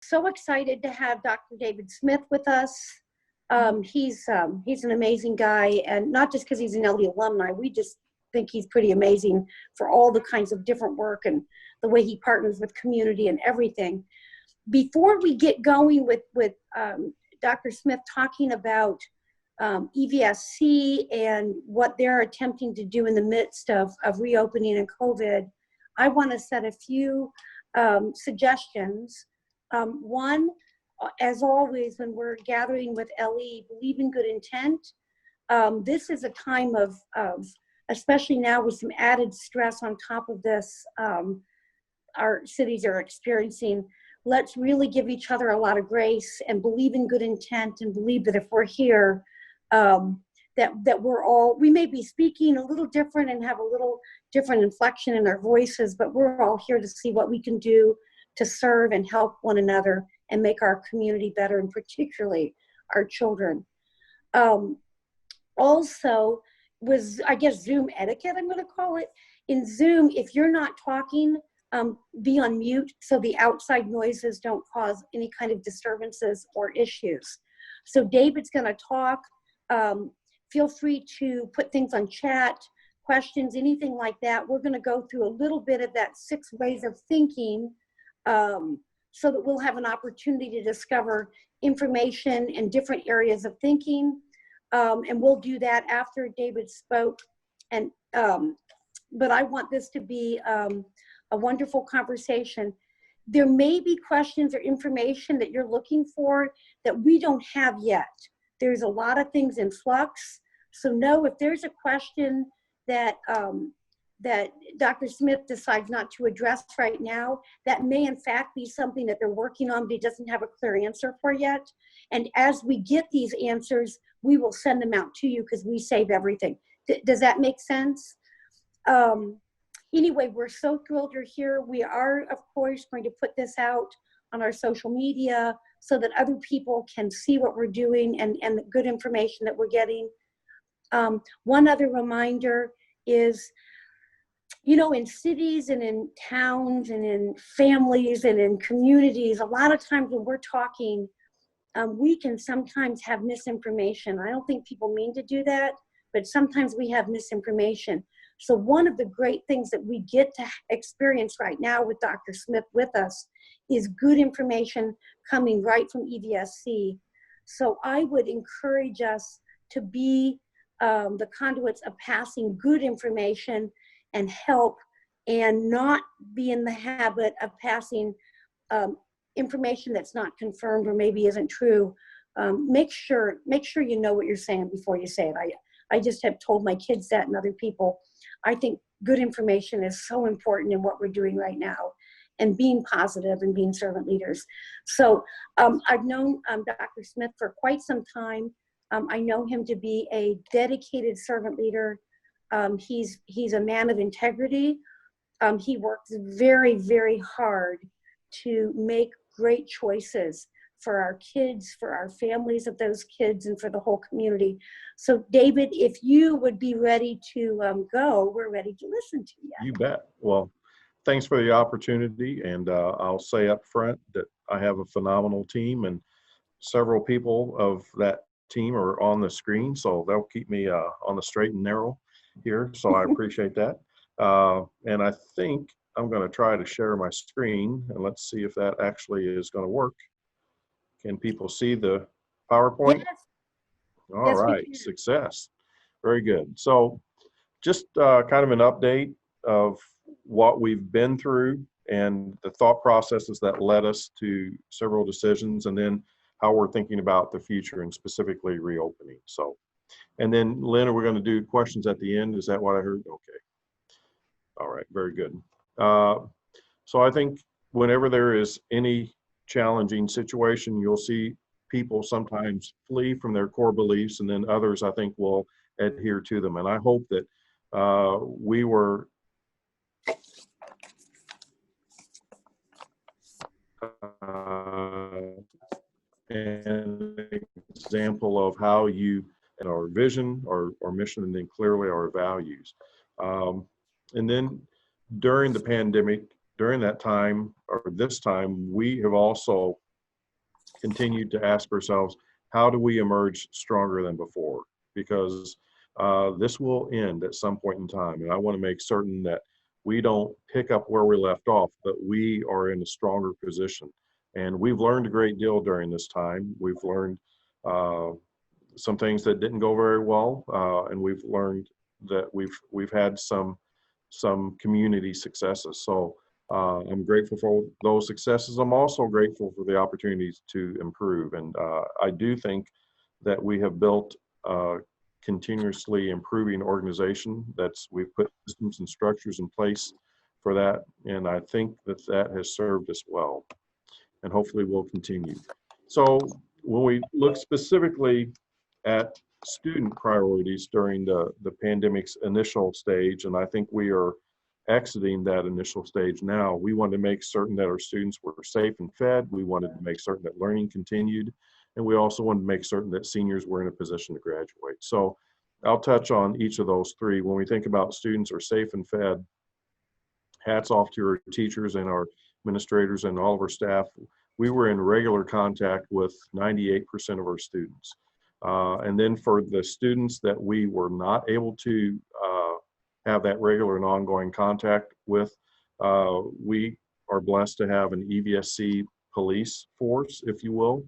So excited to have Dr. David Smith with us. He's an amazing guy, and not just because he's an LD alumni, we just think he's pretty amazing for all the kinds of different work and the way he partners with community and everything. Before we get going with Dr. Smith talking about EVSC and what they're attempting to do in the midst of reopening and COVID, I want to set a few suggestions. One, as always, when we're gathering with LE, believe in good intent. This is a time of, especially now with some added stress on top of this, our cities are experiencing. Let's really give each other a lot of grace and believe in good intent, and believe that if we're here, that we may be speaking a little different and have a little different inflection in our voices, but we're all here to see what we can do to serve and help one another and make our community better, and particularly our children. Also, was, I guess, Zoom etiquette, I'm going to call it. In Zoom, if you're not talking, be on mute so the outside noises don't cause any kind of disturbances or issues. So David's going to talk. Feel free to put things on chat, questions, anything like that. We're going to go through a little bit of that 6 ways of thinking, so that we'll have an opportunity to discover information in different areas of thinking. And we'll do that after David spoke. And but I want this to be a wonderful conversation. There may be questions or information that you're looking for that we don't have yet. There's a lot of things in flux. So know if there's a question that that Dr. Smith decides not to address right now, that may in fact be something that they're working on but he doesn't have a clear answer for yet. And as we get these answers, we will send them out to you because we save everything. Does that make sense? Anyway, we're so thrilled you're here. We are, of course, going to put this out on our social media so that other people can see what we're doing and the good information that we're getting. One other reminder is, you know, in cities and in towns and in families and in communities, a lot of times when we're talking, we can sometimes have misinformation. I don't think people mean to do that, but sometimes we have misinformation. So one of the great things that we get to experience right now with Dr. Smith with us is good information coming right from EVSC. So I would encourage us to be the conduits of passing good information and help, and not be in the habit of passing information that's not confirmed or maybe isn't true. Make sure you know what you're saying before you say it. I just have told my kids that and other people. I think good information is so important in what we're doing right now, and being positive and being servant leaders. So I've known Dr. Smith for quite some time. I know him to be a dedicated servant leader. He's a man of integrity. He works very, very hard to make great choices for our kids, for our families of those kids, and for the whole community. So David, if you would be ready to go, we're ready to listen to you. You bet. Well, thanks for the opportunity. And I'll say up front that I have a phenomenal team, and several people of that team are on the screen. So they'll keep me on the straight and narrow here. So I appreciate that. And I think I'm going to try to share my screen, and let's see if that actually is going to work. Can people see the PowerPoint? Yes. All Yes, right, success. Very good. So just kind of an update of what we've been through and the thought processes that led us to several decisions, and then how we're thinking about the future and specifically reopening. So, and then Lynn, we're going to do questions at the end. Is that what I heard? Okay. All right, very good. So I think whenever there is any challenging situation, you'll see people sometimes flee from their core beliefs, and then others, I think, will adhere to them. And I hope that we were an example of how you, and our vision, our mission, and then clearly our values. And then during the pandemic, during that time, or this time, we have also continued to ask ourselves, how do we emerge stronger than before? Because this will end at some point in time. And I want to make certain that we don't pick up where we left off, but we are in a stronger position. And we've learned a great deal during this time. We've learned some things that didn't go very well, and we've learned that we've had some community successes. So I'm grateful for those successes. I'm also grateful for the opportunities to improve. And I do think that we have built a continuously improving organization. We've put systems and structures in place for that. And I think that that has served us well, and hopefully will continue. So when we look specifically at student priorities during the pandemic's initial stage, and I think we are exiting that initial stage now, we wanted to make certain that our students were safe and fed. We wanted to make certain that learning continued. And we also wanted to make certain that seniors were in a position to graduate. So I'll touch on each of those three. When we think about students are safe and fed, hats off to our teachers and our administrators and all of our staff. We were in regular contact with 98% of our students. And then for the students that we were not able to have that regular and ongoing contact with, we are blessed to have an EVSC police force, if you will.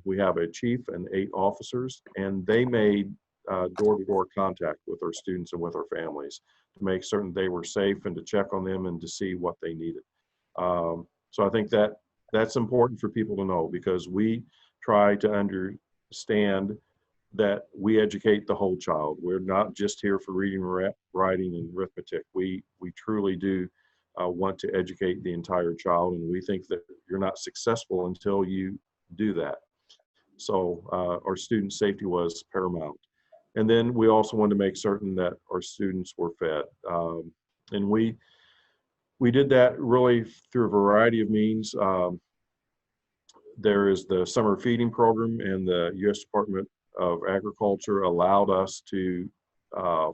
We have a chief and 8 officers, and they made door-to-door contact with our students and with our families to make certain they were safe and to check on them and to see what they needed. So I think that that's important for people to know, because we try to understand that we educate the whole child. We're not just here for reading, writing, and arithmetic. We truly do want to educate the entire child, and we think that you're not successful until you do that. So our student safety was paramount. And then we also wanted to make certain that our students were fed. And we did that really through a variety of means. There is the summer feeding program, and the U.S. Department of Agriculture allowed us to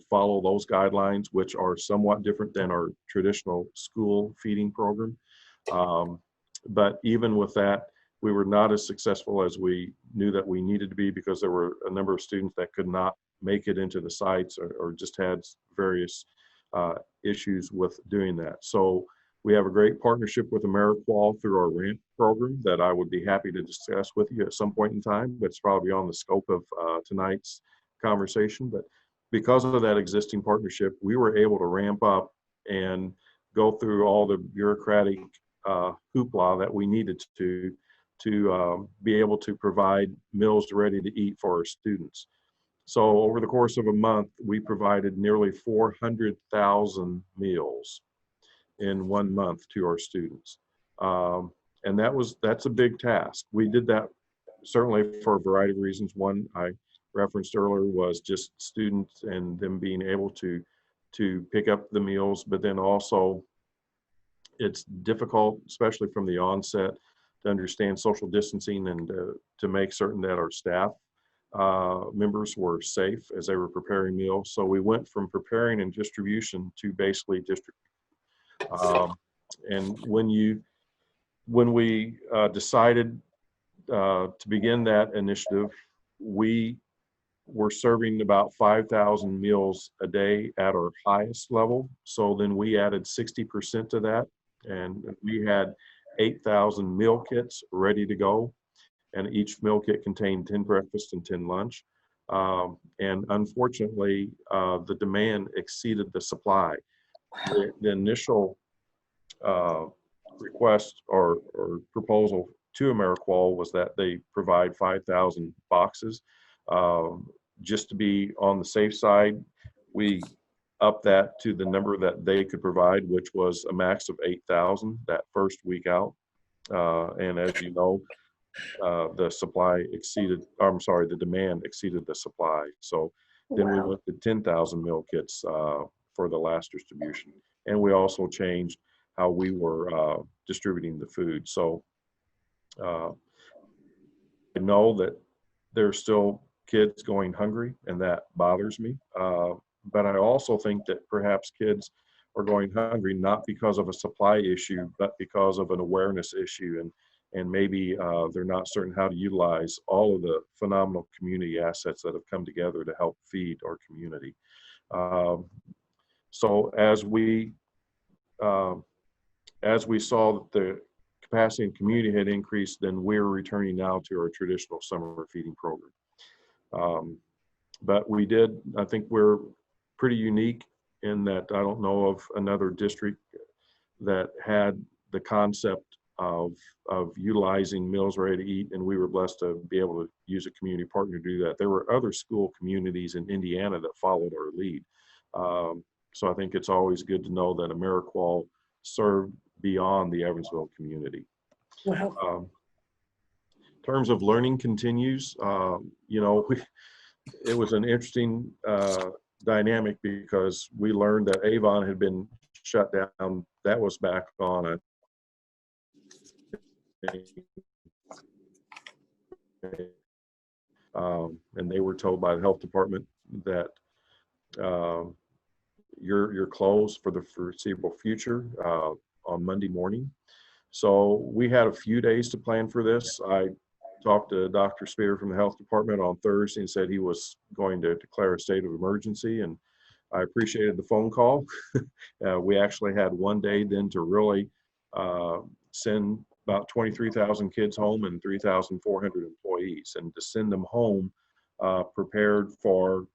follow those guidelines, which are somewhat different than our traditional school feeding program. But even with that, we were not as successful as we knew that we needed to be, because there were a number of students that could not make it into the sites, or just had various issues with doing that. So we have a great partnership with AmeriQual through our RAMP program that I would be happy to discuss with you at some point in time, but it's probably beyond the scope of tonight's conversation. But because of that existing partnership, we were able to ramp up and go through all the bureaucratic hoopla that we needed to be able to provide meals ready to eat for our students. So over the course of a month, we provided nearly 400,000 meals in 1 month to our students. And that's a big task. We did that certainly for a variety of reasons. One I referenced earlier was just students and them being able to pick up the meals, but then also it's difficult, especially from the onset, to understand social distancing and to make certain that our staff members were safe as they were preparing meals. So we went from preparing and distribution to basically distribution. And when we decided to begin that initiative, we were serving about 5,000 meals a day at our highest level. So then we added 60% to that, and we had 8,000 meal kits ready to go. And each meal kit contained 10 breakfast and 10 lunch. And unfortunately, the demand exceeded the supply. The initial request or proposal to AmeriQual was that they provide 5,000 boxes. Just to be on the safe side, we upped that to the number that they could provide, which was a max of 8,000 that first week out. And as you know, the demand exceeded the supply. So then we went to 10,000 meal kits for the last distribution. And we also changed how we were distributing the food. So I know that there's still kids going hungry, and that bothers me. But I also think that perhaps kids are going hungry not because of a supply issue, but because of an awareness issue. and maybe they're not certain how to utilize all of the phenomenal community assets that have come together to help feed our community. Um, so as we saw that the capacity in community had increased, then we're returning now to our traditional summer feeding program. But I think we're pretty unique in that I don't know of another district that had the concept of utilizing meals ready to eat, and we were blessed to be able to use a community partner to do that. There were other school communities in Indiana that followed our lead. So I think it's always good to know that AmeriQual served beyond the Evansville community. Wow. In terms of learning continues, it was an interesting dynamic because we learned that Avon had been shut down. That was back on and they were told by the health department that you're closed for the foreseeable future on Monday morning. So we had a few days to plan for this. I talked to Dr. Spear from the health department on Thursday and said he was going to declare a state of emergency, and I appreciated the phone call. We actually had one day then to really send about 23,000 kids home and 3,400 employees, and to send them home prepared for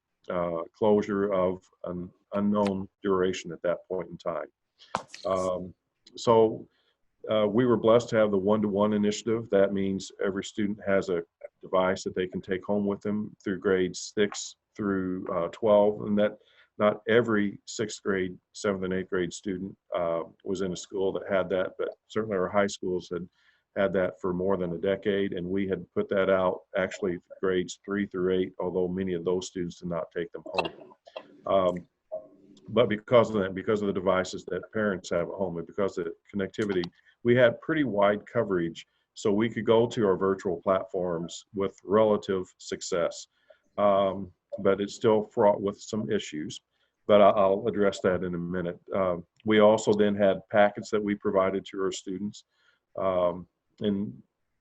closure of an unknown duration at that point in time. We were blessed to have the one-to-one initiative. That means every student has a device that they can take home with them through grades 6 through 12, and that not every 6th grade, 7th and 8th grade student was in a school that had that, but certainly our high schools had that for more than a decade, and we had put that out actually grades 3 through 8, although many of those students did not take them home. But because of that, because of the devices that parents have at home, and because of the connectivity, we had pretty wide coverage, so we could go to our virtual platforms with relative success. But it's still fraught with some issues, but I'll address that in a minute. We also then had packets that we provided to our students. In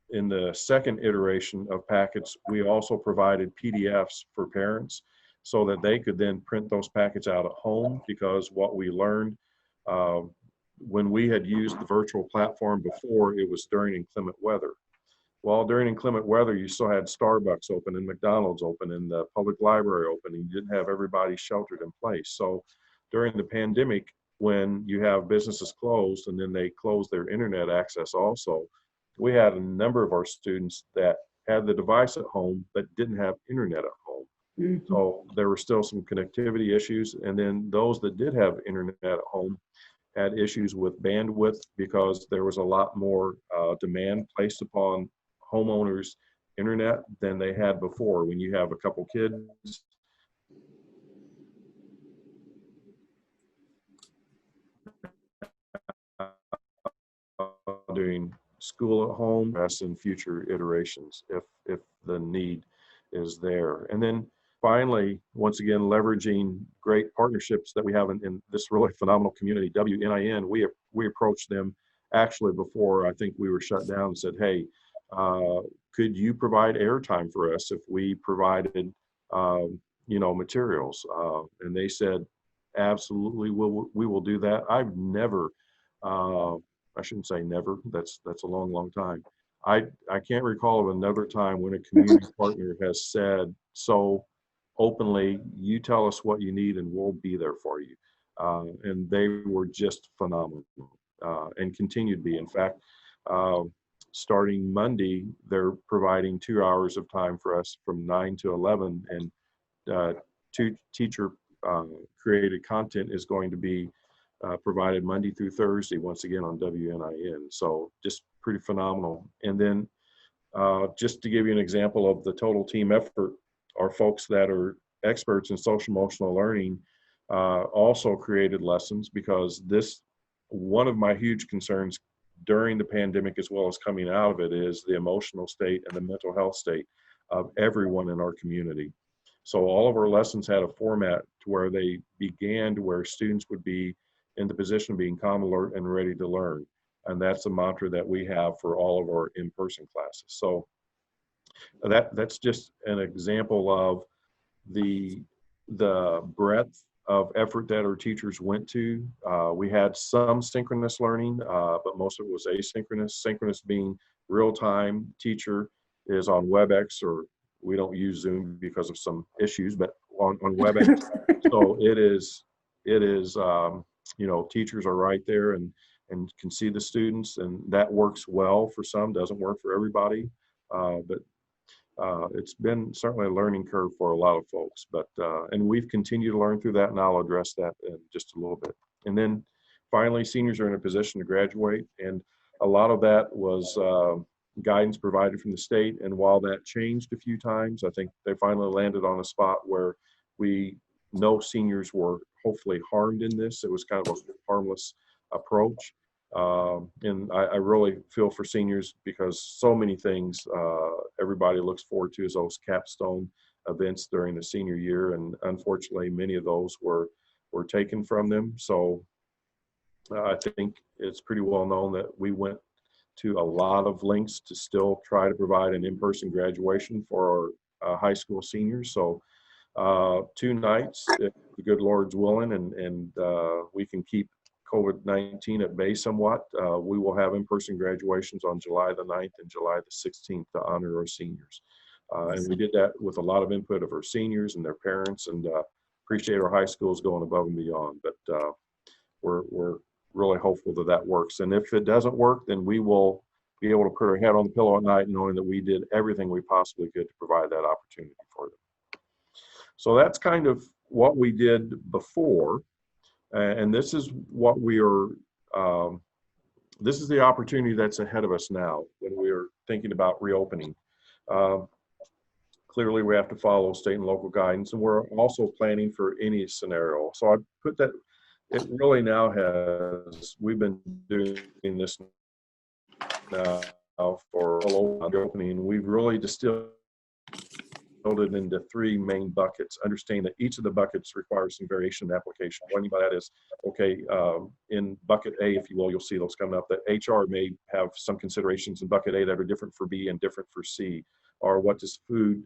the second iteration of packets, we also provided PDFs for parents so that they could then print those packets out at home, because what we learned when we had used the virtual platform before, it was during inclement weather. Well, during inclement weather, you still had Starbucks open and McDonald's open and the public library open, and you didn't have everybody sheltered in place. So during the pandemic, when you have businesses closed and then they close their internet access also, we had a number of our students that had the device at home but didn't have internet at home. Mm-hmm. So there were still some connectivity issues. And then those that did have internet at home had issues with bandwidth because there was a lot more demand placed upon homeowners' internet than they had before. When you have a couple kids doing school at home, that's in future iterations if the need is there. And then finally, once again, leveraging great partnerships that we have in this really phenomenal community, WNIN, we approached them actually before I think we were shut down and said, hey, could you provide airtime for us if we provided, materials? And they said, absolutely, we will do that. I've never, I shouldn't say never, that's a long, long time. I can't recall of another time when a community partner has said so openly, you tell us what you need and we'll be there for you. And they were just phenomenal and continue to be. In fact, starting Monday, they're providing 2 hours of time for us from 9 to 11, and teacher created content is going to be provided Monday through Thursday, once again on WNIN. So just pretty phenomenal. And then just to give you an example of the total team effort, our folks that are experts in social emotional learning also created lessons, because one of my huge concerns during the pandemic as well as coming out of it is the emotional state and the mental health state of everyone in our community. So all of our lessons had a format to where they began to where students would be in the position of being calm, alert, and ready to learn. And that's a mantra that we have for all of our in-person classes. So that's just an example of the breadth of effort that our teachers went to. We had some synchronous learning, but most of it was asynchronous. Synchronous being real-time. Teacher is on WebEx, or we don't use Zoom because of some issues, but on WebEx. So it is teachers are right there and can see the students, and that works well for some, doesn't work for everybody. But it's been certainly a learning curve for a lot of folks, but and we've continued to learn through that, and I'll address that in just a little bit. And then finally, seniors are in a position to graduate, and a lot of that was guidance provided from the state. And while that changed a few times, I think they finally landed on a spot where we know seniors were hopefully harmed in this. It was kind of a harmless approach. And I really feel for seniors, because so many things everybody looks forward to is those capstone events during the senior year, and unfortunately many of those were taken from them. So I think it's pretty well known that we went to a lot of lengths to still try to provide an in-person graduation for our high school seniors. So 2 nights, if the good Lord's willing, and we can keep COVID-19 at bay somewhat, we will have in-person graduations on July the 9th and July the 16th to honor our seniors. And we did that with a lot of input of our seniors and their parents, and appreciate our high schools going above and beyond. But we're really hopeful that that works. And if it doesn't work, then we will be able to put our head on the pillow at night knowing that we did everything we possibly could to provide that opportunity for them. So that's kind of what we did before. And this is what we are, this is the opportunity that's ahead of us now when we are thinking about reopening. Clearly, we have to follow state and local guidance, and we're also planning for any scenario. So I put that, it really now has, we've been doing this now for a long opening. We've really distilled it into 3 main buckets, understanding that each of the buckets requires some variation in application. What I mean by that is, okay, in bucket A, if you will, you'll see those coming up, that HR may have some considerations in bucket A that are different for B and different for C. Or what does food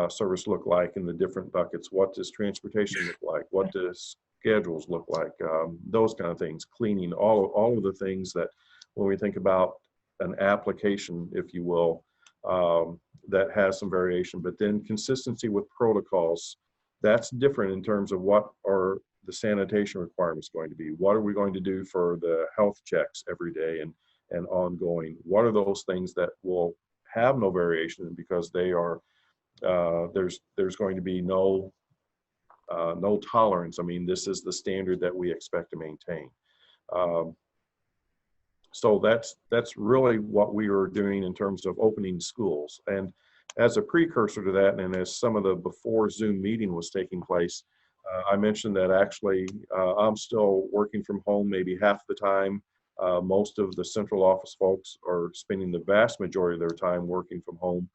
service look like in the different buckets? What does transportation look like? What does schedules look like? Those kind of things, cleaning, all of the things that when we think about an application, if you will, that has some variation. But then consistency with protocols, that's different in terms of what are the sanitation requirements going to be? What are we going to do for the health checks every day and ongoing? What are those things that will have no variation because they are, there's going to be no tolerance. I mean, this is the standard that we expect to maintain. So that's really what we are doing in terms of opening schools. And as a precursor to that, and as some of the before Zoom meeting was taking place, I mentioned that actually I'm still working from home maybe half the time. Most of the central office folks are spending the vast majority of their time working from home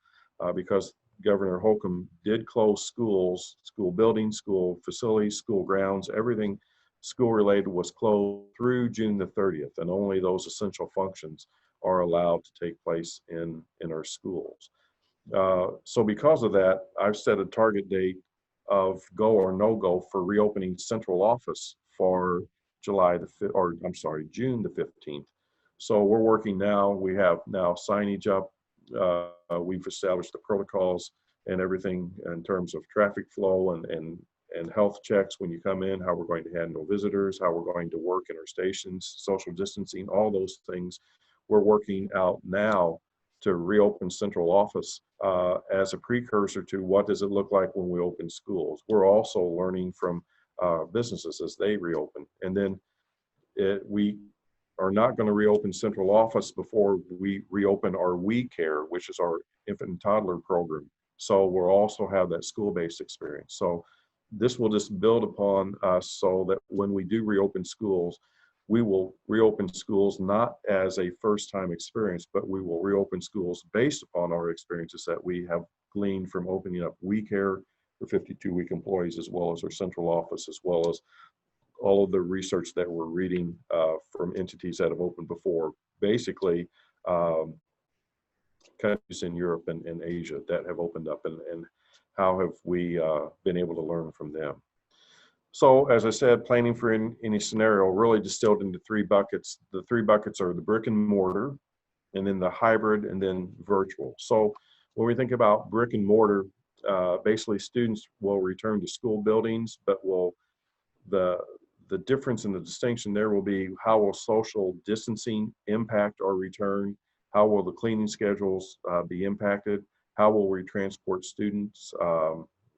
because Governor Holcomb did close schools, school buildings, school facilities, school grounds, everything school related was closed through June the 30th, and only those essential functions are allowed to take place in our schools. So because of that, I've set a target date of go or no go for reopening central office for June the 15th. So we're working now. We have now signage up. We've established the protocols and everything in terms of traffic flow and health checks when you come in, how we're going to handle visitors, how we're going to work in our stations, social distancing, all those things. We're working out now to reopen central office as a precursor to what does it look like when we open schools. We're also learning from businesses as they reopen. And then we are not going to reopen central office before we reopen our We Care, which is our infant and toddler program. So we'll also have that school-based experience. So this will just build upon us so that when we do reopen schools, we will reopen schools not as a first-time experience, but we will reopen schools based upon our experiences that we have gleaned from opening up We Care for 52-week employees, as well as our central office, as well as all of the research that we're reading from entities that have opened before, basically countries in Europe and Asia that have opened up, and how have we been able to learn from them. So as I said, planning for any scenario really distilled into three buckets. The three buckets are the brick and mortar, and then the hybrid, and then virtual. So when we think about brick and mortar, basically students will return to school buildings, but the difference and the distinction there will be how will social distancing impact our return? How will the cleaning schedules be impacted? How will we transport students?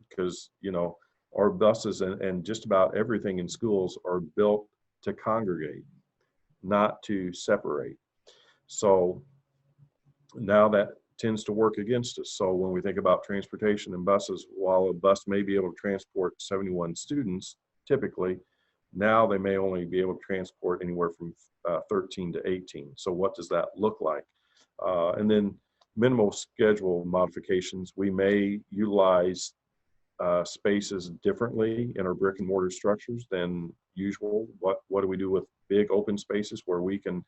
Because, you know, our buses and just about everything in schools are built to congregate, not to separate. So now that tends to work against us. So when we think about transportation and buses, while a bus may be able to transport 71 students, typically, now they may only be able to transport anywhere from 13 to 18. So what does that look like? And then minimal schedule modifications. We may utilize spaces differently in our brick and mortar structures than usual. What do we do with big open spaces where we can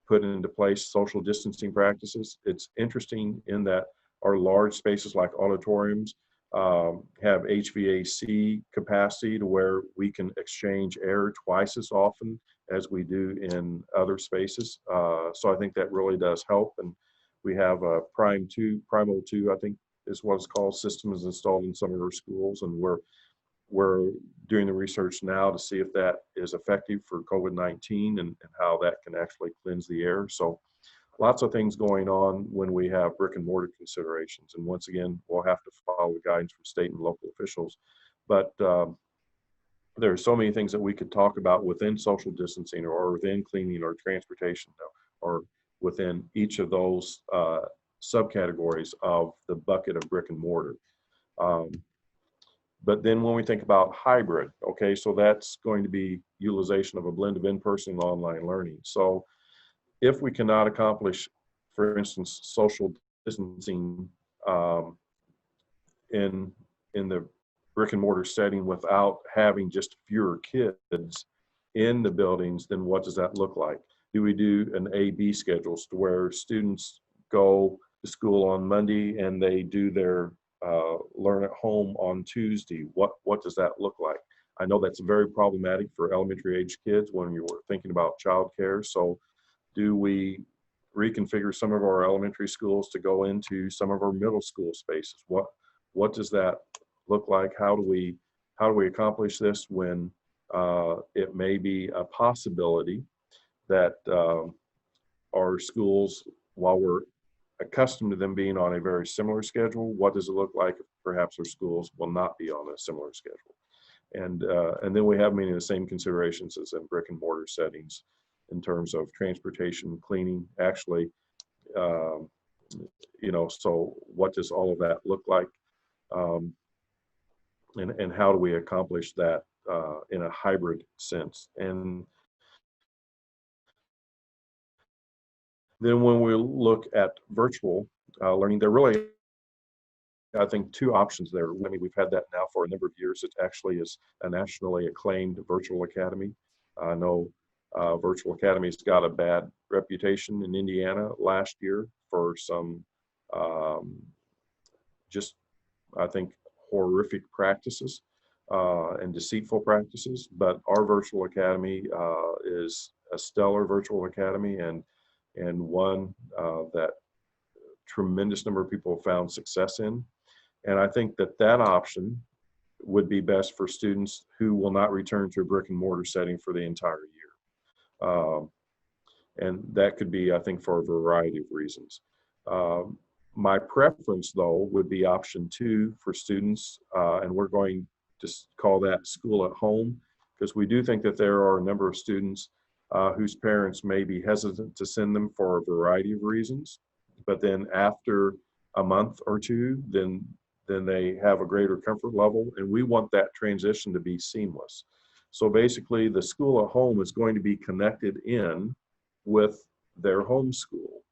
put into place social distancing practices? It's interesting in that our large spaces like auditoriums have HVAC capacity to where we can exchange air twice as often as we do in other spaces. So I think that really does help. And we have a Primal 2, I think is what it's called, system is installed in some of our schools, and we're doing the research now to see if that is effective for COVID-19 and how that can actually cleanse the air. So lots of things going on when we have brick and mortar considerations. And once again, we'll have to follow the guidance from state and local officials. But there are so many things that we could talk about within social distancing or within cleaning or transportation or within each of those subcategories of the bucket of brick and mortar. But then when we think about hybrid, okay, so that's going to be utilization of a blend of in-person and online learning. So if we cannot accomplish, for instance, social distancing in the brick and mortar setting without having just fewer kids in the buildings, then what does that look like? Do we do an A-B schedules to where students go to school on Monday and they do their learn at home on Tuesday? What does that look like? I know that's very problematic for elementary age kids when you're thinking about childcare. So do we reconfigure some of our elementary schools to go into some of our middle school spaces? What does that look like? How do we accomplish this when it may be a possibility that our schools, while we're accustomed to them being on a very similar schedule, what does it look like if perhaps our schools will not be on a similar schedule? And then we have many of the same considerations as in brick and mortar settings in terms of transportation, cleaning, actually, you know, so what does all of that look like? And how do we accomplish that in a hybrid sense? And then when we look at virtual learning, there really, I think, two options there. I mean, we've had that now for a number of years. It actually is a nationally acclaimed virtual academy. I know Virtual Academy's got a bad reputation in Indiana last year for some just, I think, horrific practices and deceitful practices. But our virtual academy is a stellar virtual academy and one that tremendous number of people have found success in. And I think that option would be best for students who will not return to a brick and mortar setting for the entire year. And that could be, I think, for a variety of reasons. My preference, though, would be option 2 for students, and we're going to call that school at home, because we do think that there are a number of students whose parents may be hesitant to send them for a variety of reasons, but then after a month or two, then they have a greater comfort level, and we want that transition to be seamless. So basically, the school at home is going to be connected in with their home school,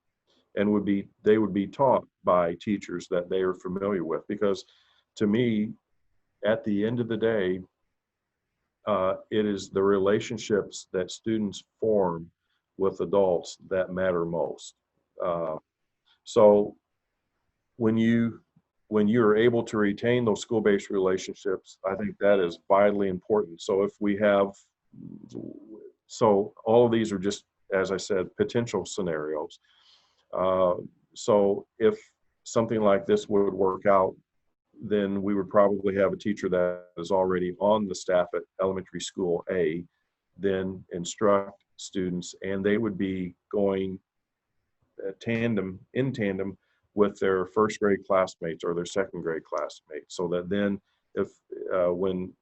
and they would be taught by teachers that they are familiar with. Because to me, at the end of the day, it is the relationships that students form with adults that matter most. So when you're able to retain those school-based relationships, I think that is vitally important. So if we have, so all of these are just, as I said, potential scenarios. So if something like this would work out, then we would probably have a teacher that is already on the staff at elementary school A, then instruct students, and they would be going in tandem with their first grade classmates or their second grade classmates, so that then if when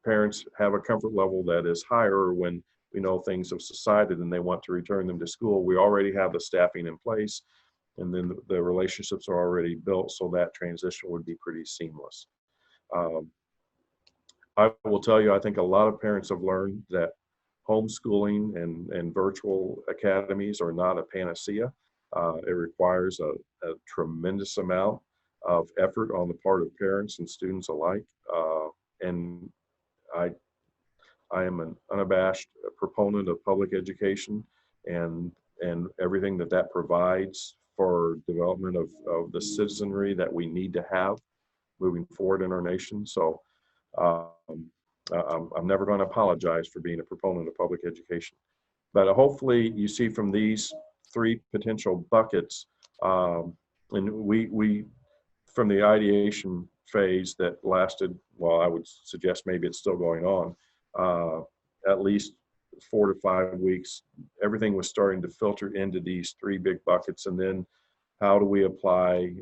parents have a comfort level that is higher, or when we know things have subsided and they want to return them to school, we already have the staffing in place, and then the relationships are already built, so that transition would be pretty seamless. I will tell you, I think a lot of parents have learned that homeschooling and virtual academies are not a panacea. It requires a tremendous amount of effort on the part of parents and students alike. And I am an unabashed proponent of public education and everything that provides for development of the citizenry that we need to have moving forward in our nation. So I'm never going to apologize for being a proponent of public education. But hopefully you see from these three potential buckets, and we from the ideation phase that lasted, well, I would suggest maybe it's still going on, at least 4 to 5 weeks, everything was starting to filter into these three big buckets. And then how do we apply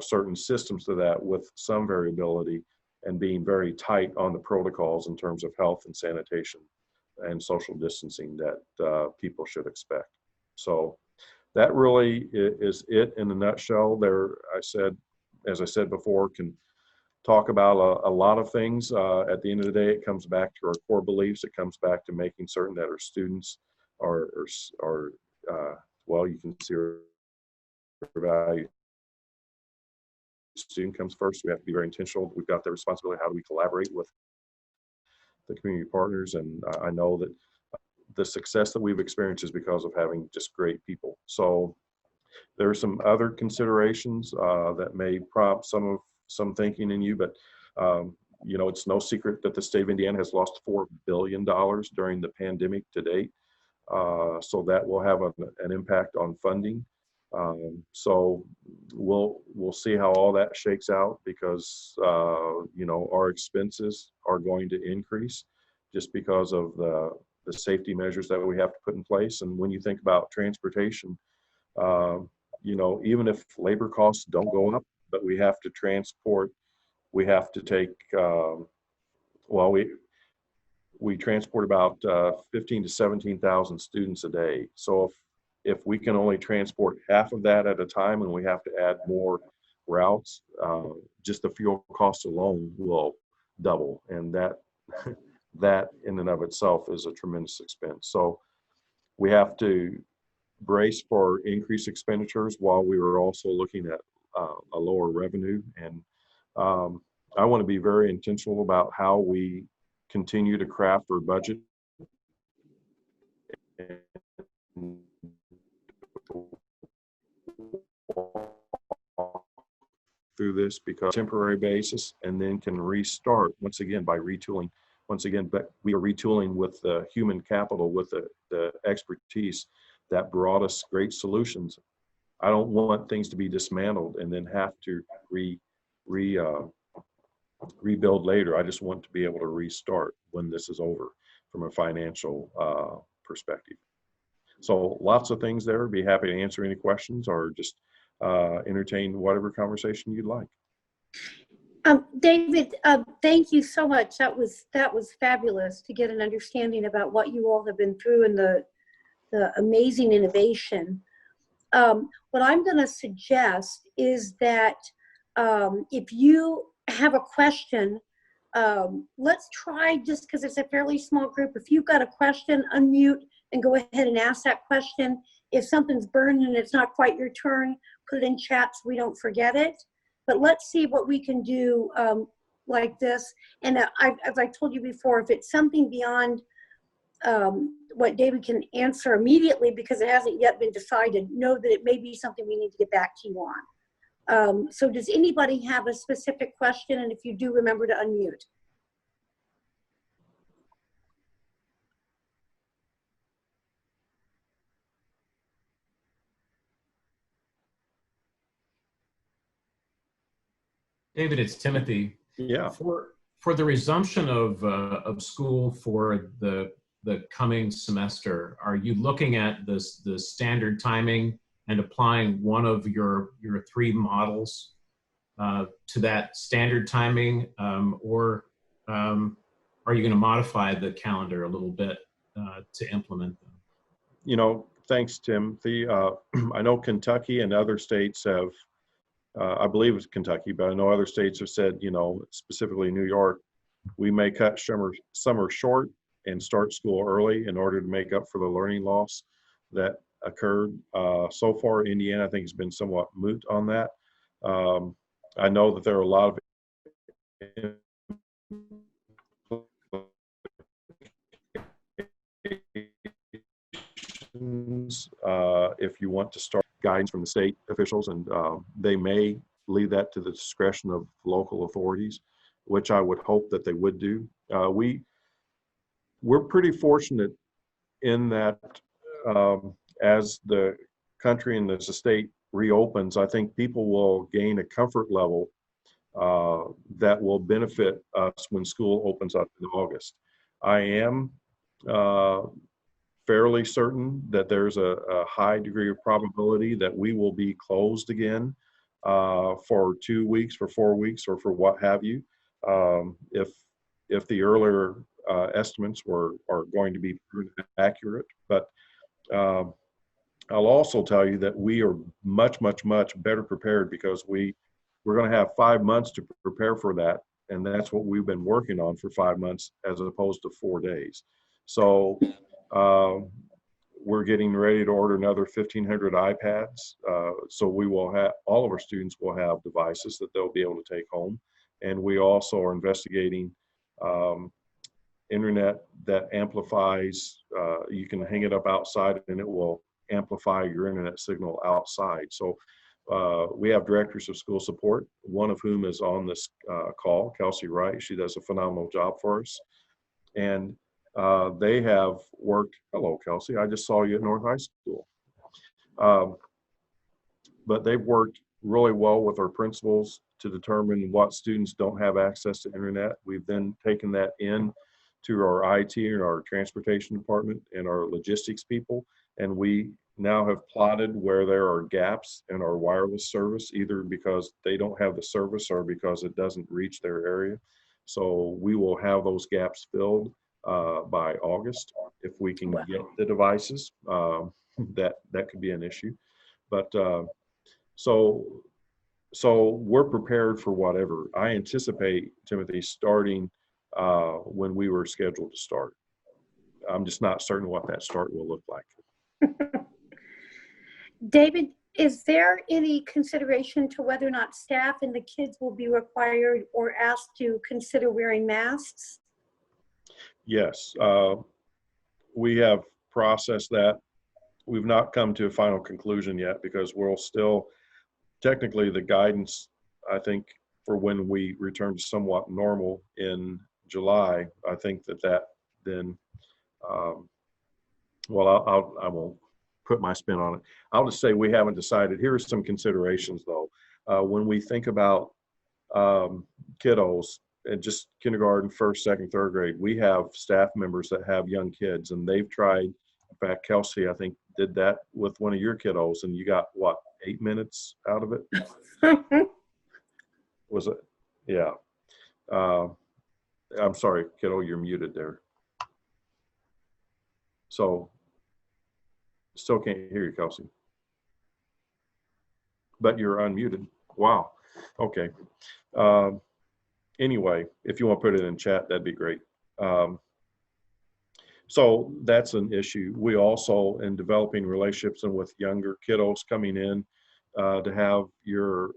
certain systems to that with some variability, and being very tight on the protocols in terms of health and sanitation and social distancing that people should expect. So that really is it in a nutshell. As I said before, can talk about a lot of things. At the end of the day, it comes back to our core beliefs. It comes back to making certain that our students are well, you can see our value. Student comes first. We have to be very intentional. We've got the responsibility. How do we collaborate with the community partners? And I know that the success that we've experienced is because of having just great people. So there are some other considerations that may prompt some thinking in you, but it's no secret that the state of Indiana has lost $4 billion during the pandemic to date. So that will have an impact on funding. So we'll see how all that shakes out, because our expenses are going to increase just because of the safety measures that we have to put in place. And when you think about transportation, even if labor costs don't go up, but we have to transport, we have to take we transport about 15 to 17,000 students a day. So if we can only transport half of that at a time, and we have to add more routes, just the fuel cost alone will double, and that in and of itself is a tremendous expense. So we have to brace for increased expenditures while we were also looking at a lower revenue. And I want to be very intentional about how we continue to craft our budget through this, because temporary basis, and then can restart once again by retooling. Once again, but we are retooling with the human capital, with the expertise that brought us great solutions. I don't want things to be dismantled and then have to rebuild later. I just want to be able to restart when this is over from a financial perspective. So lots of things there. Be happy to answer any questions, or just entertain whatever conversation you'd like. David, thank you so much. That was fabulous to get an understanding about what you all have been through and the amazing innovation. What I'm going to suggest is that if you have a question, let's try, just because it's a fairly small group, if you've got a question, unmute and go ahead and ask that question. If something's burned and it's not quite your turn, put it in chat so we don't forget it. But let's see what we can do like this. And as I told you before, if it's something beyond what David can answer immediately because it hasn't yet been decided, know that it may be something we need to get back to you on. So does anybody have a specific question? And if you do, remember to unmute. David, it's Timothy. Yeah. For the resumption of school for the coming semester, are you looking at the standard timing and applying one of your three models to that standard timing, or are you going to modify the calendar a little bit to implement them? You know, thanks, Tim. I know Kentucky and other states have, I believe it's Kentucky, but I know other states have said, you know, specifically New York, we may cut summer short and start school early in order to make up for the learning loss that occurred. So far, Indiana, I think, has been somewhat moot on that. I know that there are a lot of if you want to start guidance from the state officials, and they may leave that to the discretion of local authorities, which I would hope that they would do. We're pretty fortunate in that as the country and as the state reopens, I think people will gain a comfort level that will benefit us when school opens up in August. I am fairly certain that there's a high degree of probability that we will be closed again for 2 weeks, for 4 weeks, or for what have you. If the earlier estimates are going to be accurate, but I'll also tell you that we are much better prepared because we're going to have 5 months to prepare for that, and that's what we've been working on for 5 months as opposed to 4 days. So we're getting ready to order another 1,500 iPads. So we will have, all of our students will have devices that they'll be able to take home. And we also are investigating internet that amplifies, you can hang it up outside and it will amplify your internet signal outside. So we have directors of school support, one of whom is on this call, Kelsey Wright. She does a phenomenal job for us. And they have worked, hello, Kelsey, I just saw you at North High School. But they've worked really well with our principals to determine what students don't have access to internet. We've then taken that in to our IT and our transportation department and our logistics people. And we now have plotted where there are gaps in our wireless service, either because they don't have the service or because it doesn't reach their area. So we will have those gaps filled by August if we can get the devices. That could be an issue, but so we're prepared for whatever. I anticipate, Timothy, starting when we were scheduled to start. I'm just not certain what that start will look like. David, is there any consideration to whether or not staff and the kids will be required or asked to consider wearing masks? Yes, we have processed that. We've not come to a final conclusion yet because we'll still, technically the guidance, I think, for when we return to somewhat normal in July, I think that then, well, I won't put my spin on it. I'll just say we haven't decided. Here are some considerations though. When we think about kiddos, and just kindergarten, first, second, third grade, we have staff members that have young kids, and they've tried. In fact, Kelsey, I think, did that with one of your kiddos, and you got what, 8 minutes out of it? Was it? Yeah. I'm sorry, kiddo, you're muted there. So, still can't hear you, Kelsey. But you're unmuted. Wow. Okay. Anyway, if you want to put it in chat, that'd be great. So that's an issue. We also, in developing relationships and with younger kiddos coming in, to have your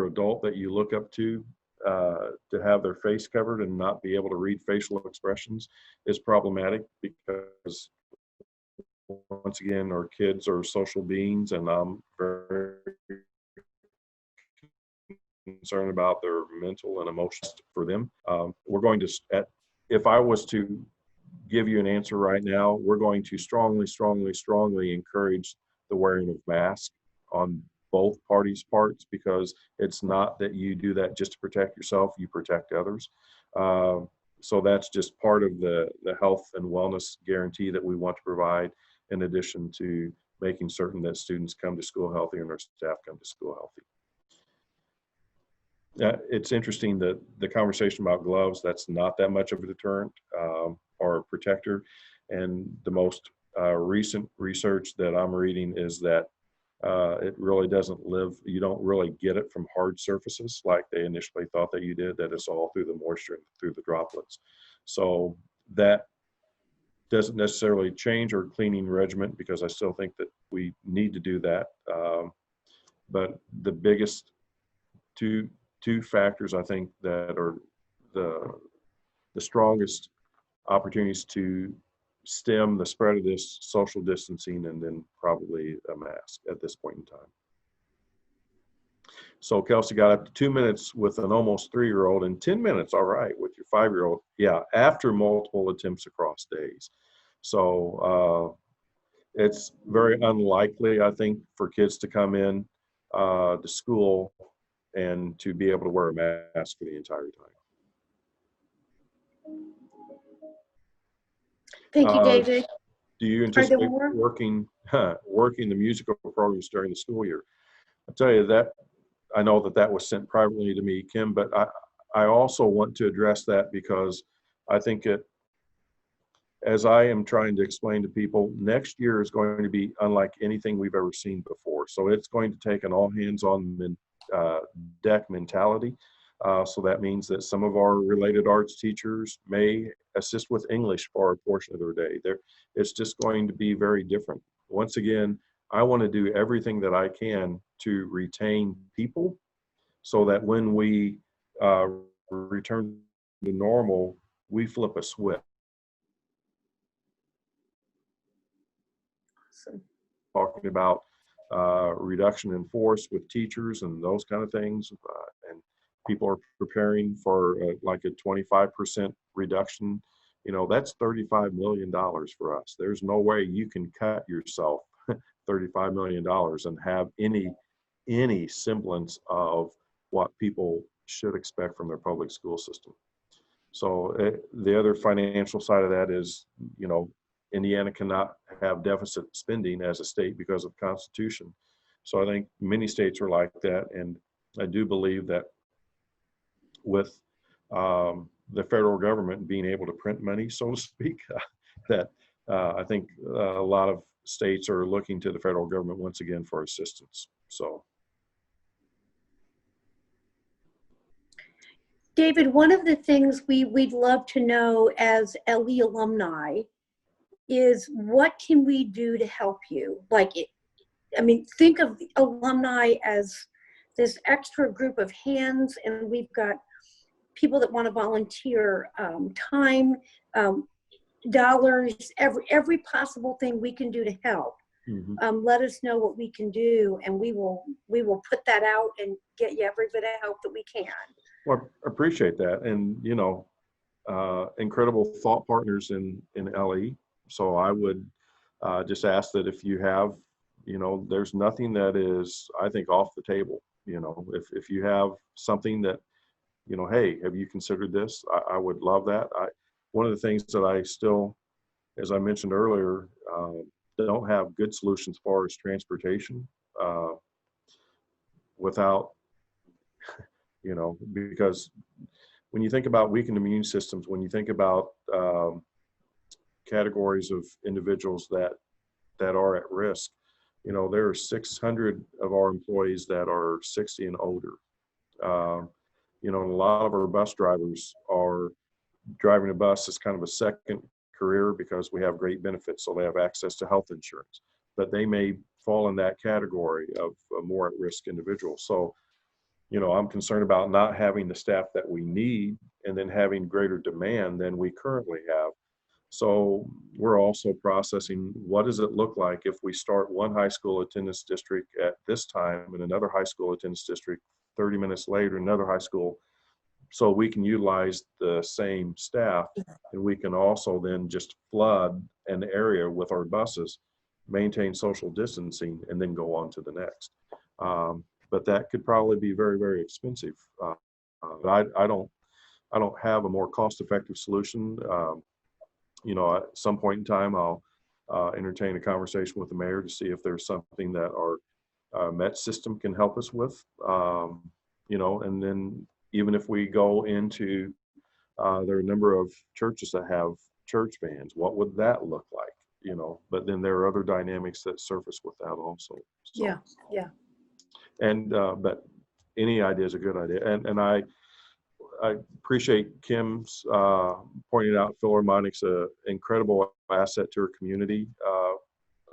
adult that you look up to to have their face covered and not be able to read facial expressions is problematic, because once again, our kids are social beings, and I'm very concerned about their mental and emotions for them. We're going to, if I was to give you an answer right now, we're going to strongly encourage the wearing of masks on both parties' parts, because it's not that you do that just to protect yourself, you protect others. So that's just part of the health and wellness guarantee that we want to provide, in addition to making certain that students come to school healthy and our staff come to school healthy. It's interesting that the conversation about gloves, that's not that much of a deterrent or a protector. And the most recent research that I'm reading is that it really doesn't you don't really get it from hard surfaces like they initially thought that you did, that it's all through the moisture and through the droplets. So that doesn't necessarily change our cleaning regimen, because I still think that we need to do that. But the biggest two factors, I think, that are the strongest opportunities to stem the spread of this: social distancing, and then probably a mask at this point in time. So Kelsey got up to 2 minutes with an almost 3-year-old, and 10 minutes, all right, with your 5-year-old. Yeah, after multiple attempts across days. So it's very unlikely, I think, for kids to come in to school and to be able to wear a mask for the entire time. Thank you, David. Do you anticipate working the musical programs during the school year? I'll tell you that I know that was sent privately to me, Kim, but I also want to address that, because I think as I am trying to explain to people, next year is going to be unlike anything we've ever seen before. So it's going to take an all hands on deck mentality. So that means that some of our related arts teachers may assist with English for a portion of their day. It's just going to be very different. Once again, I want to do everything that I can to retain people, so that when we return to normal, we flip a switch. Awesome. Talking about reduction in force with teachers and those kind of things, and people are preparing for like a 25% reduction. You know, that's $35 million for us. There's no way you can cut yourself $35 million and have any semblance of what people should expect from their public school system. So the other financial side of that is, you know, Indiana cannot have deficit spending as a state because of the Constitution. So I think many states are like that. And I do believe that with the federal government being able to print money, so to speak, that I think a lot of states are looking to the federal government once again for assistance. So. David, one of the things we'd love to know as LE alumni is, what can we do to help you? Like, I mean, think of the alumni as this extra group of hands, and we've got people that want to volunteer time, dollars, every possible thing we can do to help. Mm-hmm. Let us know what we can do, and we will put that out and get you every bit of help that we can. Well, I appreciate that. And, you know, incredible thought partners in LE. So I would just ask that if you have, you know, there's nothing that is, I think, off the table. You know, if you have something that, you know, hey, have you considered this? I would love that. One of the things that I still, as I mentioned earlier, don't have good solutions as far as transportation without, you know, because when you think about weakened immune systems, when you think about categories of individuals that are at risk, you know, there are 600 of our employees that are 60 and older. You know, and a lot of our bus drivers are driving a bus as kind of a second career because we have great benefits, so they have access to health insurance, but they may fall in that category of a more at-risk individual. So I'm concerned about not having the staff that we need and then having greater demand than we currently have. So we're also processing, what does it look like if we start one high school attendance district at this time and another high school attendance district 30 minutes later, another high school, so we can utilize the same staff, and we can also then just flood an area with our buses, maintain social distancing, and then go on to the next. But that could probably be very, very expensive. But I don't have a more cost-effective solution. At some point in time, I'll entertain a conversation with the mayor to see if there's something that our Met system can help us with. And then even if we go into, there are a number of churches that have church vans, what would that look like? But then there are other dynamics that surface with that also. So, Yeah. And, but any idea is a good idea. And I appreciate Kim's pointing out Philharmonic's an incredible asset to her community.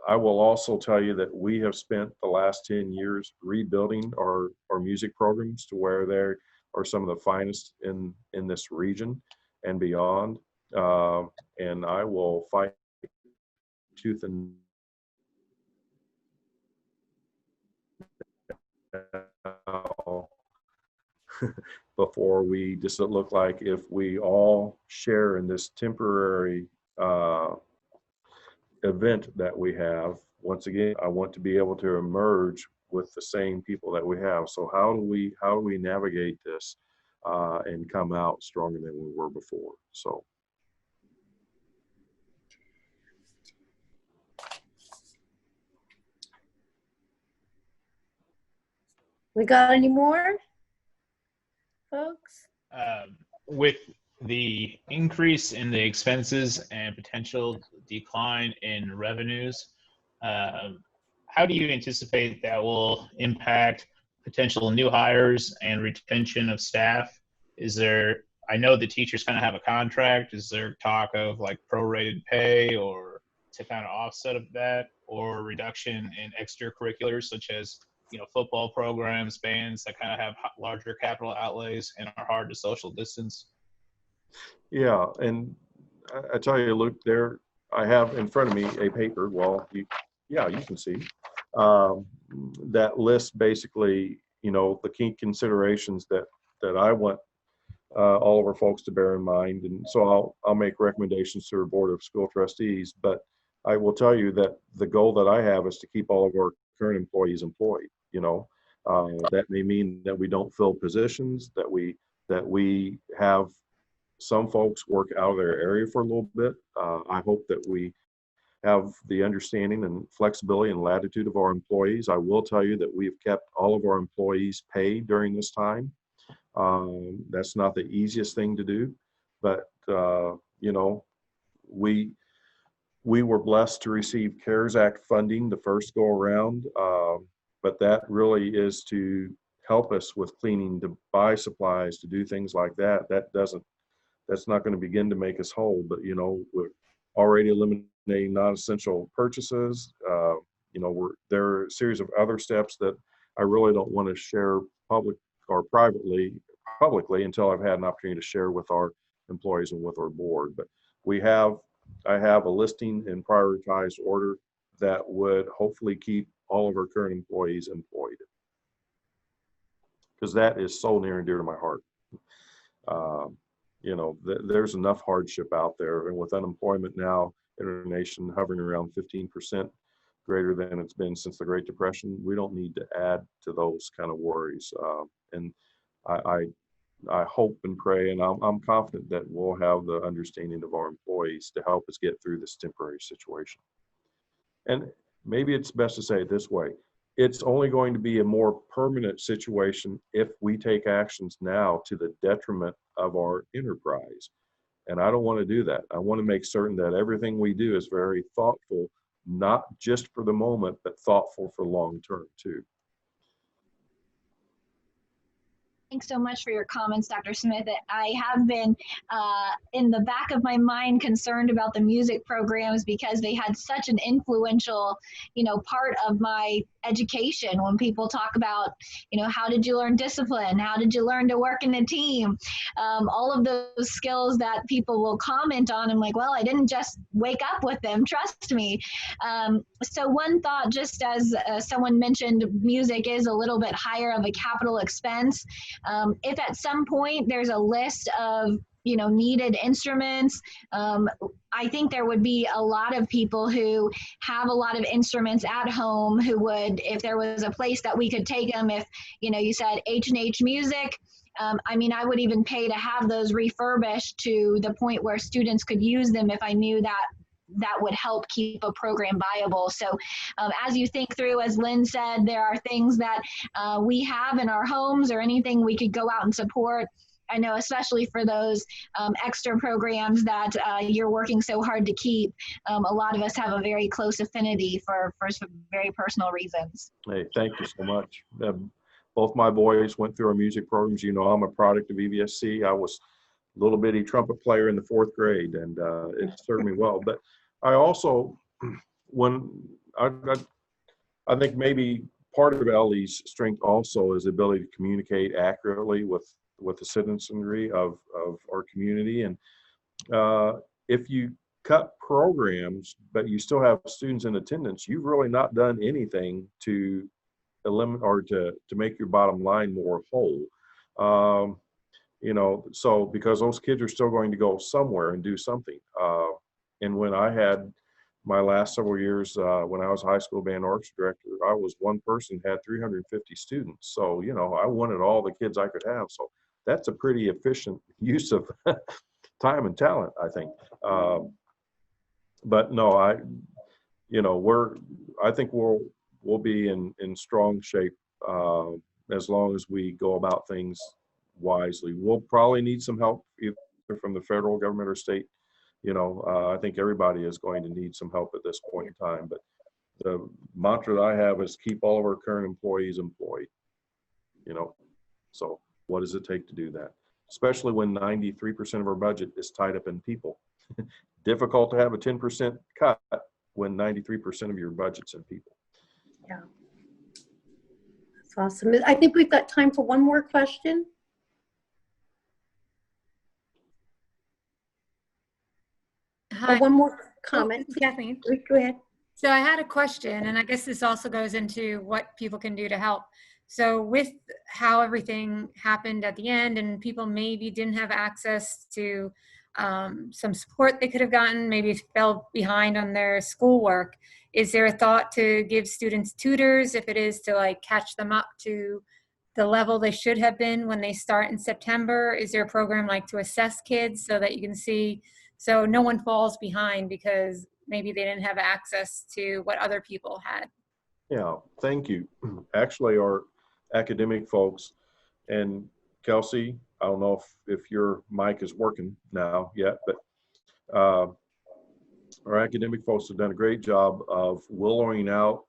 I will also tell you that we have spent the last 10 years rebuilding our music programs to where they are some of the finest in this region and beyond. And I will fight tooth and nail before we just look like if we all share in this temporary event that we have. Once again, I want to be able to emerge with the same people that we have. So how do we navigate this and come out stronger than we were before? So. We got any more, folks? With the increase in the expenses and potential decline in revenues, how do you anticipate that will impact potential new hires and retention of staff? I know the teachers kind of have a contract. Is there talk of like prorated pay or to kind of offset of that, or reduction in extracurriculars such as football programs, bands that kind of have larger capital outlays and are hard to social distance? Yeah, and I tell you, Luke, there I have in front of me a paper. Well, you can see that lists basically, the key considerations that I want all of our folks to bear in mind. And so I'll make recommendations to our board of school trustees. But I will tell you that the goal that I have is to keep all of our current employees employed. That may mean that we don't fill positions, that we have some folks work out of their area for a little bit. I hope that we have the understanding and flexibility and latitude of our employees. I will tell you that we have kept all of our employees paid during this time. That's not the easiest thing to do, but we were blessed to receive CARES Act funding the first go around, but that really is to help us with cleaning, to buy supplies, to do things like that. That's not going to begin to make us whole, but we're already eliminating non-essential purchases. There are a series of other steps that I really don't want to share publicly until I've had an opportunity to share with our employees and with our board. But I have a listing in prioritized order that would hopefully keep all of our current employees employed, because that is so near and dear to my heart. There's enough hardship out there, and with unemployment now in our nation hovering around 15% greater than it's been since the Great Depression, we don't need to add to those kind of worries. And I hope and pray, and I'm confident that we'll have the understanding of our employees to help us get through this temporary situation. And maybe it's best to say it this way: it's only going to be a more permanent situation if we take actions now to the detriment of our enterprise. And I don't want to do that. I want to make certain that everything we do is very thoughtful, not just for the moment, but thoughtful for long term too. Thanks so much for your comments, Dr. Smith. I have been in the back of my mind concerned about the music programs because they had such an influential, part of my education. When people talk about, how did you learn discipline? How did you learn to work in a team? All of those skills that people will comment on. I'm like, well, I didn't just wake up with them, trust me. So one thought, just as someone mentioned, music is a little bit higher of a capital expense. If at some point there's a list of needed instruments, I think there would be a lot of people who have a lot of instruments at home who would, if there was a place that we could take them, if you said H&H Music, I would even pay to have those refurbished to the point where students could use them if I knew that would help keep a program viable. So as you think through, as Lynn said, there are things that we have in our homes or anything we could go out and support. I know especially for those extra programs that you're working so hard to keep, a lot of us have a very close affinity for some very personal reasons. Hey, thank you so much. Both my boys went through our music programs. I'm a product of EVSC. I was a little bitty trumpet player in the 4th grade, and it served me well. But I also, I think maybe part of LE's strength also is the ability to communicate accurately with the citizenry of our community. And if you cut programs, but you still have students in attendance, you've really not done anything to eliminate or to make your bottom line more whole. So because those kids are still going to go somewhere and do something. And when I had my last several years, when I was high school band orchestra director, I was one person, had 350 students. So, I wanted all the kids I could have. So that's a pretty efficient use of time and talent, I think. But no, I think we'll be in strong shape as long as we go about things wisely. We'll probably need some help either from the federal government or state. I think everybody is going to need some help at this point in time. But the mantra that I have is keep all of our current employees employed. So what does it take to do that? Especially when 93% of our budget is tied up in people. Difficult to have a 10% cut when 93% of your budget's in people. Yeah. That's awesome. I think we've got time for one more question. Hi. Or one more comment. Kathleen. Go ahead. So I had a question, and I guess this also goes into what people can do to help. So with how everything happened at the end and people maybe didn't have access to some support they could have gotten, maybe fell behind on their schoolwork, is there a thought to give students tutors if it is to catch them up to the level they should have been when they start in September? Is there a program to assess kids so that you can see so no one falls behind because maybe they didn't have access to what other people had? Yeah, thank you. Actually, our academic folks, and Kelsey, I don't know if your mic is working now yet, but our academic folks have done a great job of willowing out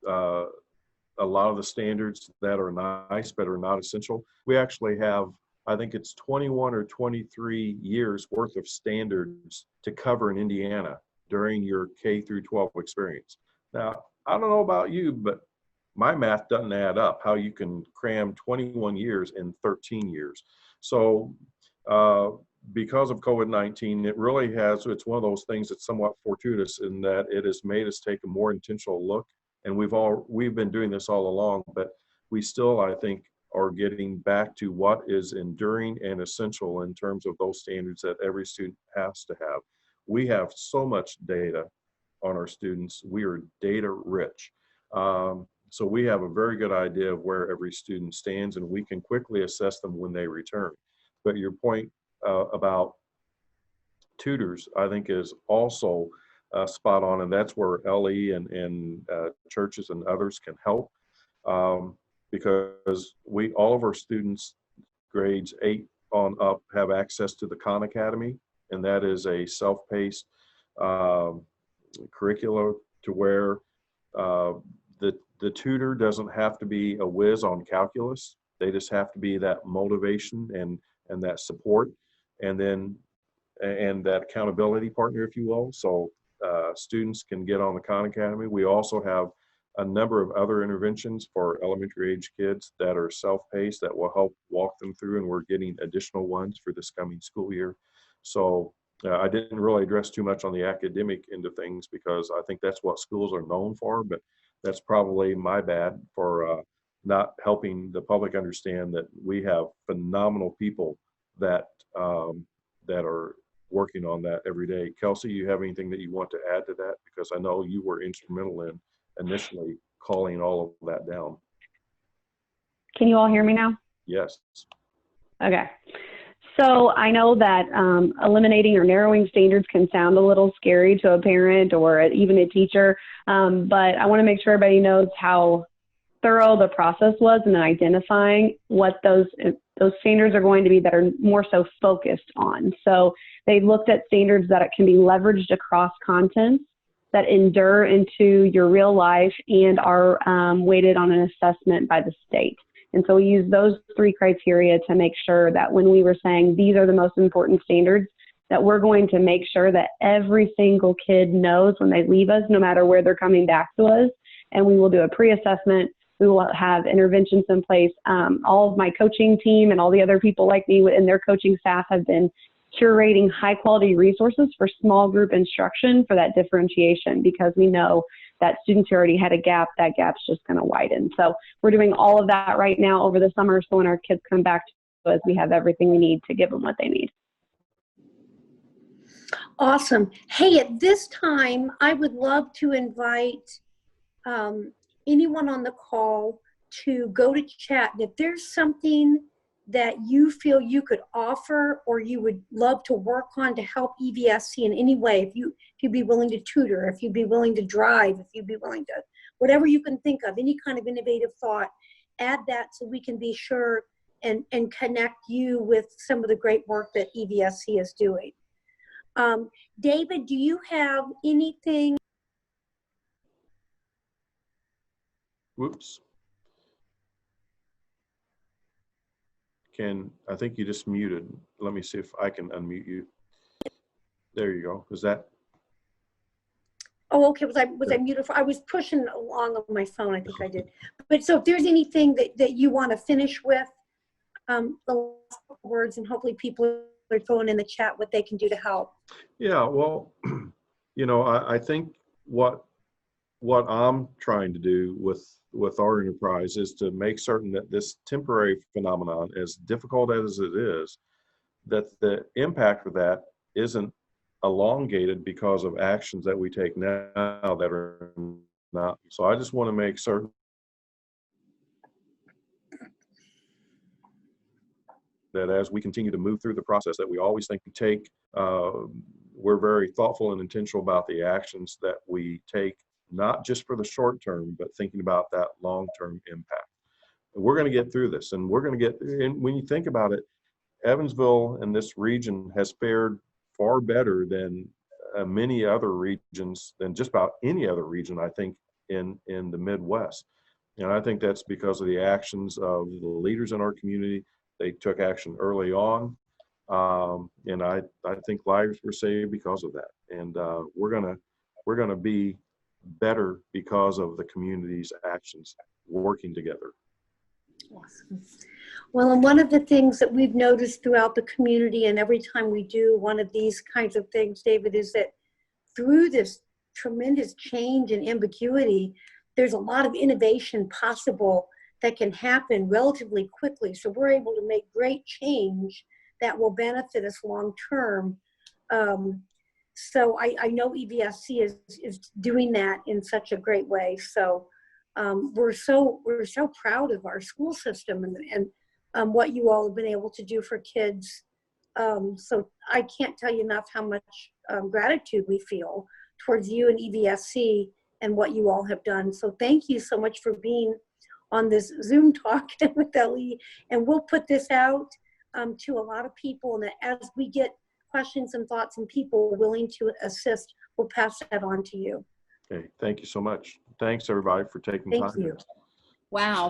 a lot of the standards that are nice but are not essential. We actually have, I think it's 21 or 23 years worth of standards to cover in Indiana during your K through 12 experience. Now, I don't know about you, but my math doesn't add up, how you can cram 21 years in 13 years. So because of COVID-19, it really has, it's one of those things that's somewhat fortuitous in that it has made us take a more intentional look. And we've been doing this all along, but we still, I think, are getting back to what is enduring and essential in terms of those standards that every student has to have. We have so much data on our students. We are data rich. So we have a very good idea of where every student stands, and we can quickly assess them when they return. But your point about tutors, I think, is also spot on, and that's where LE and churches and others can help, because all of our students grades 8 on up have access to the Khan Academy, and that is a self-paced curricula to where the tutor doesn't have to be a whiz on calculus. They just have to be that motivation and that support, and then and that accountability partner, if you will. So students can get on the Khan Academy. We also have a number of other interventions for elementary age kids that are self-paced that will help walk them through, and we're getting additional ones for this coming school year. So I didn't really address too much on the academic end of things because I think that's what schools are known for, but that's probably my bad for not helping the public understand that we have phenomenal people that that are working on that every day. Kelsey, you have anything that you want to add to that? Because I know you were instrumental in initially calling all of that down. Can you all hear me now? Yes. Okay. So I know that eliminating or narrowing standards can sound a little scary to a parent or even a teacher, but I want to make sure everybody knows how thorough the process was in identifying what those standards are going to be that are more so focused on. So they looked at standards that can be leveraged across content, that endure into your real life, and are weighted on an assessment by the state. And so we use those 3 criteria to make sure that when we were saying these are the most important standards, that we're going to make sure that every single kid knows when they leave us, no matter where they're coming back to us. And we will do a pre-assessment. We will have interventions in place. All of my coaching team and all the other people like me and their coaching staff have been curating high quality resources for small group instruction for that differentiation, because we know that students who already had a gap, that gap's just going to widen. So we're doing all of that right now over the summer, so when our kids come back to us, we have everything we need to give them what they need. Awesome. Hey, at this time, I would love to invite anyone on the call to go to chat. If there's something that you feel you could offer or you would love to work on to help EVSC in any way, if you'd be willing to tutor, if you'd be willing to drive, if you'd be willing to, whatever you can think of, any kind of innovative thought, add that so we can be sure and connect you with some of the great work that EVSC is doing. David, do you have anything? Whoops. I think you just muted. Let me see if I can unmute you. There you go. Is that? Oh, okay. Was I muted? I was pushing along on my phone. I think I did. But so if there's anything that you want to finish with, the last words, and hopefully people are throwing in the chat what they can do to help. Yeah, well, you know, I think what I'm trying to do with our enterprise is to make certain that this temporary phenomenon, as difficult as it is, that the impact of that isn't elongated because of actions that we take now that are not. So I just want to make certain that as we continue to move through the process, that we always think we take, we're very thoughtful and intentional about the actions that we take, not just for the short term, but thinking about that long-term impact. And we're going to get through this, and we're going to get, and when you think about it, Evansville and this region has fared far better than many other regions, than just about any other region, I think, in the Midwest. And I think that's because of the actions of the leaders in our community. They took action early on, and I think lives were saved because of that. And we're gonna be better because of the community's actions working together. Awesome. Well, and one of the things that we've noticed throughout the community, and every time we do one of these kinds of things, David, is that through this tremendous change and ambiguity, there's a lot of innovation possible that can happen relatively quickly. So we're able to make great change that will benefit us long term. So I know EVSC is doing that in such a great way. So we're so proud of our school system and what you all have been able to do for kids. So I can't tell you enough how much gratitude we feel towards you and EVSC and what you all have done. So thank you so much for being on this Zoom talk with Ellie, and we'll put this out to a lot of people, and as we get questions and thoughts and people willing to assist, we'll pass that on to you. Okay, thank you so much. Thanks everybody for taking time. Thank you. Wow.